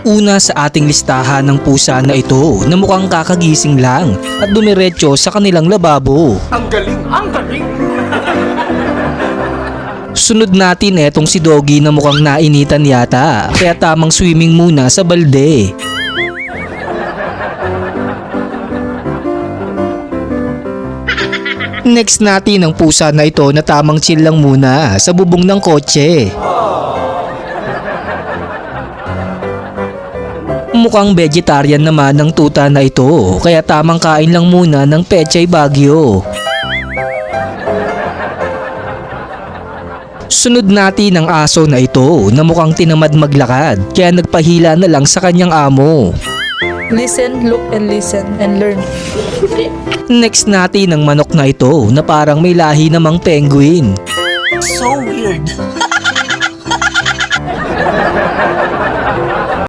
Una sa ating listahan ng pusa na ito na mukhang kakagising lang at dumiretso sa kanilang lababo. Ang galing! Ang galing! Sunod natin etong si Doggy na mukhang nainitan yata, kaya tamang swimming muna sa balde. Next natin ang pusa na ito na tamang chill lang muna sa bubong ng kotse. Mukhang vegetarian naman ang tuta na ito, kaya tamang kain lang muna ng Pechay Baguio. Sunod natin ang aso na ito na mukhang tinamad maglakad, kaya nagpahila na lang sa kanyang amo. Listen, look, and listen, and learn. Next natin ang manok na ito na parang may lahi namang penguin. So weird.